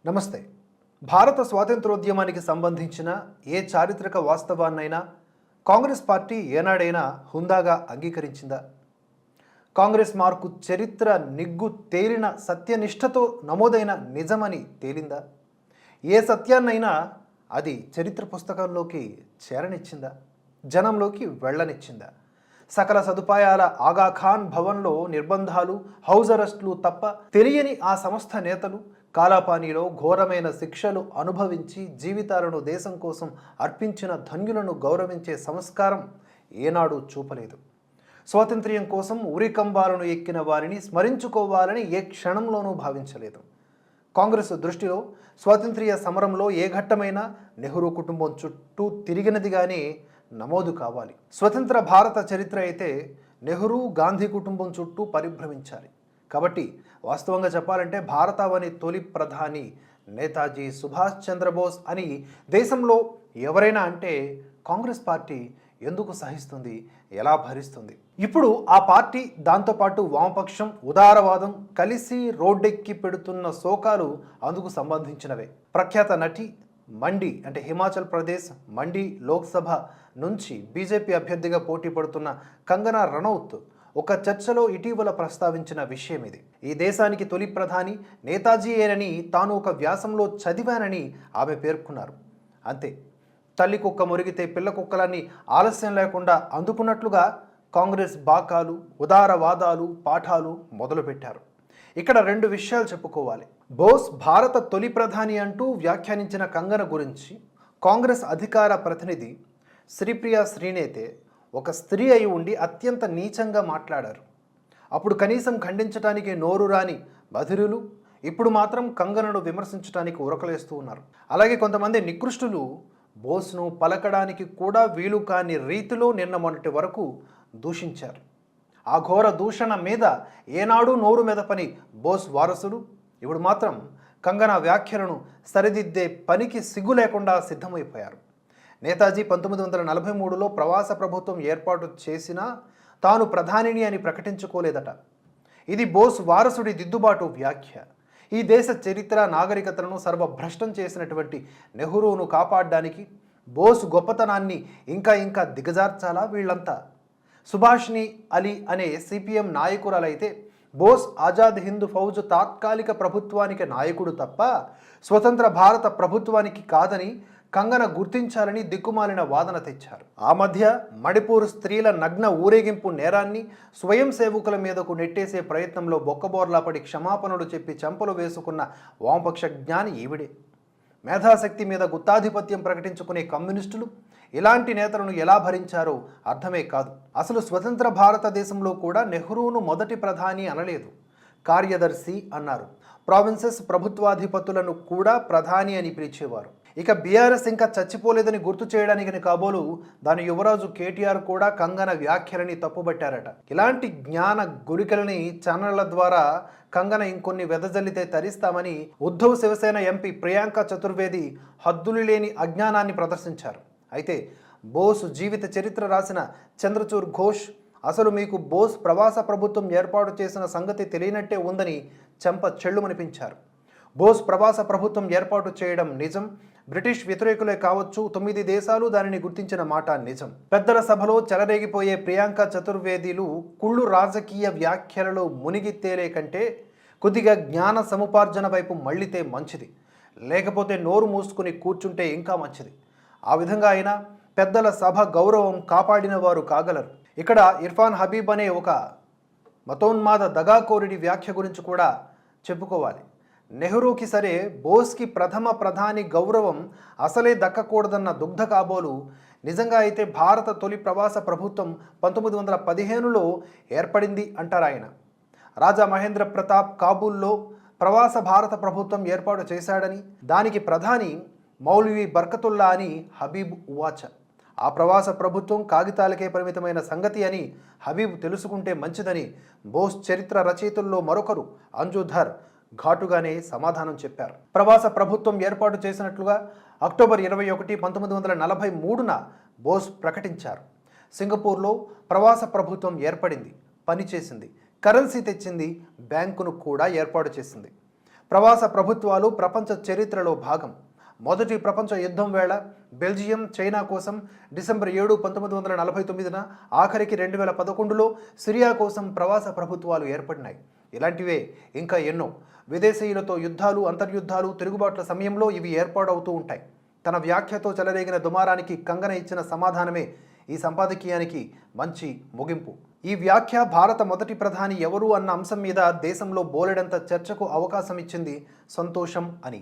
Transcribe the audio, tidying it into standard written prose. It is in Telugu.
నమస్తే. భారత స్వాతంత్రోద్యమానికి సంబంధించిన ఏ చారిత్రక వాస్తవాన్నైనా కాంగ్రెస్ పార్టీ ఏనాడైనా హుందాగా అంగీకరించిందా? కాంగ్రెస్ మార్కు చరిత్ర నిగ్గు తేలిన సత్యనిష్టతో నమోదైన నిజమని తేలిందా? ఏ సత్యాన్నైనా అది చరిత్ర పుస్తకంలోకి చేరనిచ్చిందా? జనంలోకి వెళ్ళనిచ్చిందా? సకల సదుపాయాల ఆగాఖాన్ భవన్లో నిర్బంధాలు, హౌస్ అరెస్టులు తప్ప తెలియని ఆ సంస్థ నేతలు కాలాపానీలో ఘోరమైన శిక్షలు అనుభవించి జీవితాలను దేశం కోసం అర్పించిన ధన్యులను గౌరవించే సంస్కారం ఏనాడు చూపలేదు. స్వాతంత్ర్యం కోసం ఉరికంబాలను ఎక్కిన వారిని స్మరించుకోవాలని ఏ క్షణంలోనూ భావించలేదు. కాంగ్రెస్ దృష్టిలో స్వాతంత్ర్య సమరంలో ఏ ఘట్టమైనా నెహ్రూ కుటుంబం చుట్టూ తిరిగినదిగానే నమోదు కావాలి. స్వతంత్ర భారత చరిత్ర అయితే నెహ్రూ గాంధీ కుటుంబం చుట్టూ పరిభ్రమించాలి. కాబట్టి వాస్తవంగా చెప్పాలంటే భారతావని తొలి ప్రధాని నేతాజీ సుభాష్ చంద్రబోస్ అని దేశంలో ఎవరైనా అంటే కాంగ్రెస్ పార్టీ ఎందుకు సహిస్తుంది, ఎలా భరిస్తుంది? ఇప్పుడు ఆ పార్టీ దాంతోపాటు వామపక్షం, ఉదారవాదం కలిసి రోడ్డెక్కి పెడుతున్న శోకాలు అందుకు సంబంధించినవే. ప్రఖ్యాత నటి మండి అంటే హిమాచల్ ప్రదేశ్ మండి లోక్సభ నుంచి బీజేపీ అభ్యర్థిగా పోటీ పడుతున్న కంగనా రనౌత్ ఒక చర్చలో ఇటీవల ప్రస్తావించిన విషయం ఇది. ఈ దేశానికి తొలి ప్రధాని నేతాజీయేనని తాను ఒక వ్యాసంలో చదివానని ఆమె పేర్కొన్నారు. అంతే, తల్లి కుక్క మురిగితే పిల్ల కుక్కలన్నీ ఆలస్యం లేకుండా అందుకున్నట్లుగా కాంగ్రెస్ బాకాలు, ఉదారవాదాలు, పాఠాలు మొదలుపెట్టారు. ఇక్కడ రెండు విషయాలు చెప్పుకోవాలి. బోస్ భారత తొలి ప్రధాని అంటూ వ్యాఖ్యానించిన కంగన గురించి కాంగ్రెస్ అధికార ప్రతినిధి శ్రీప్రియా శ్రీనేతే ఒక స్త్రీ అయి ఉండి అత్యంత నీచంగా మాట్లాడారు. అప్పుడు కనీసం ఖండించడానికి నోరు రాని బధిరులు ఇప్పుడు మాత్రం కంగనను విమర్శించడానికి ఉరకలేస్తూ ఉన్నారు. అలాగే కొంతమంది నికృష్టులు బోస్ను పలకడానికి కూడా వీలు కాని రీతిలో నిన్న మొన్నటి వరకు దూషించారు. ఆ ఘోర దూషణ మీద ఏనాడు నోరు మెదపని బోస్ వారసులు ఇప్పుడు మాత్రం కంగనా వ్యాఖ్యలను సరిదిద్దే పనికి సిగ్గు లేకుండా సిద్ధమైపోయారు. నేతాజీ 1943లో ప్రవాస ప్రభుత్వం ఏర్పాటు చేసినా తాను ప్రధానిని అని ప్రకటించుకోలేదట. ఇది బోస్ వారసుడి దిద్దుబాటు వ్యాఖ్య. ఈ దేశ చరిత్ర, నాగరికతలను సర్వభ్రష్టం చేసినటువంటి నెహ్రూను కాపాడడానికి బోస్ గొప్పతనాన్ని ఇంకా దిగజార్చాలా వీళ్ళంతా? సుభాష్ని అలీ అనే సిపిఎం నాయకురాలైతే బోస్ ఆజాద్ హింద్ ఫౌజ్ తాత్కాలిక ప్రభుత్వానికి నాయకుడు తప్ప స్వతంత్ర భారత ప్రభుత్వానికి కాదని కంగన గుర్తించాలని దిక్కుమాలిన వాదన తెచ్చారు. ఆ మధ్య మణిపూర్ స్త్రీల నగ్న ఊరేగింపు నేరాన్ని స్వయం సేవకుల మీదకు నెట్టేసే ప్రయత్నంలో బొక్కబోర్లా పడి క్షమాపణలు చెప్పి చెంపలు వేసుకున్న వామపక్ష జ్ఞాని ఈవిడే. మేధాశక్తి మీద గుత్తాధిపత్యం ప్రకటించుకునే కమ్యూనిస్టులు ఇలాంటి నేతలను ఎలా భరించారో అర్థమే కాదు. అసలు స్వతంత్ర భారతదేశంలో కూడా నెహ్రూను మొదటి ప్రధాని అనలేదు, కార్యదర్శి అన్నారు. ప్రావిన్సెస్ ప్రభుత్వాధిపతులను కూడా ప్రధాని అని పిలిచేవారు. ఇక బీఆర్ఎస్ ఇంకా చచ్చిపోలేదని గుర్తు చేయడానికి కాబోలు దాని యువరాజు కేటీఆర్ కూడా కంగన వ్యాఖ్యలని తప్పుబట్టారట. ఇలాంటి జ్ఞాన గుళికలని ఛానళ్ల ద్వారా కంగన ఇంకొన్ని వెదజల్లితే తరిస్తామని ఉద్ధవ్ శివసేన ఎంపీ ప్రియాంక చతుర్వేది హద్దులు లేని అజ్ఞానాన్ని ప్రదర్శించారు. అయితే బోస్ జీవిత చరిత్ర రాసిన చంద్రచూర్ ఘోష్ అసలు మీకు బోస్ ప్రవాస ప్రభుత్వం ఏర్పాటు చేసిన సంగతి తెలియనట్టే ఉందని చెంప చెళ్ళుమనిపించారు. బోస్ ప్రవాస ప్రభుత్వం ఏర్పాటు చేయడం నిజం, బ్రిటిష్ వ్యతిరేకులే కావచ్చు, 9 దేశాలు దానిని గుర్తించిన మాట నిజం. పెద్దల సభలో చెలరేగిపోయే ప్రియాంక చతుర్వేదిలు కుళ్ళు రాజకీయ వ్యాఖ్యలలో మునిగి తేలే కంటే కొద్దిగా జ్ఞాన సముపార్జన వైపు మళ్ళితే మంచిది, లేకపోతే నోరు మూసుకుని కూర్చుంటే ఇంకా మంచిది. ఆ విధంగా అయినా పెద్దల సభ గౌరవం కాపాడిన వారు కాగలరు. ఇక్కడ ఇర్ఫాన్ హబీబ్ అనే ఒక మతోన్మాద దగాకోరుడి వ్యాఖ్య గురించి కూడా చెప్పుకోవాలి. నెహ్రూకి సరే, బోస్కి ప్రథమ ప్రధాని గౌరవం అసలే దక్కకూడదన్న దుగ్ధ కాబోలు నిజంగా అయితే భారత తొలి ప్రవాస ప్రభుత్వం 1915లో ఏర్పడింది అంటారు ఆయన. రాజా మహేంద్ర ప్రతాప్ కాబూల్లో ప్రవాస భారత ప్రభుత్వం ఏర్పాటు చేశాడని, దానికి ప్రధాని మౌలవీ బర్కతుల్లా అని హబీబ్ ఉవాచ. ఆ ప్రవాస ప్రభుత్వం కాగితాలకే పరిమితమైన సంగతి అని హబీబ్ తెలుసుకుంటే మంచిదని బోస్ చరిత్ర రచయితల్లో మరొకరు అంజుధర్ ఘాటుగానే సమాధానం చెప్పారు. ప్రవాస ప్రభుత్వం ఏర్పాటు చేసినట్లుగా అక్టోబర్ 21, 1943న బోస్ ప్రకటించారు. సింగపూర్లో ప్రవాస ప్రభుత్వం ఏర్పడింది, పనిచేసింది, కరెన్సీ తెచ్చింది, బ్యాంకును కూడా ఏర్పాటు చేసింది. ప్రవాస ప్రభుత్వాలు ప్రపంచ చరిత్రలో భాగం. మొదటి ప్రపంచ యుద్ధం వేళ బెల్జియం, చైనా కోసం డిసెంబర్ 7, 1949న, ఆఖరికి 2011లో సిరియా కోసం ప్రవాస ప్రభుత్వాలు ఏర్పడినాయి. ఇలాంటివే ఇంకా ఎన్నో. విదేశీయులతో యుద్ధాలు, అంతర్యుద్ధాలు, తిరుగుబాట్ల సమయంలో ఇవి ఏర్పాటవుతూ ఉంటాయి. తన వ్యాఖ్యతో చెలరేగిన దుమారానికి కంగన ఇచ్చిన సమాధానమే ఈ సంపాదకీయానికి మంచి ముగింపు. ఈ వ్యాఖ్య భారత మొదటి ప్రధాని ఎవరు అన్న అంశం మీద దేశంలో బోలెడంత చర్చకు అవకాశం ఇచ్చింది. సంతోషం అని.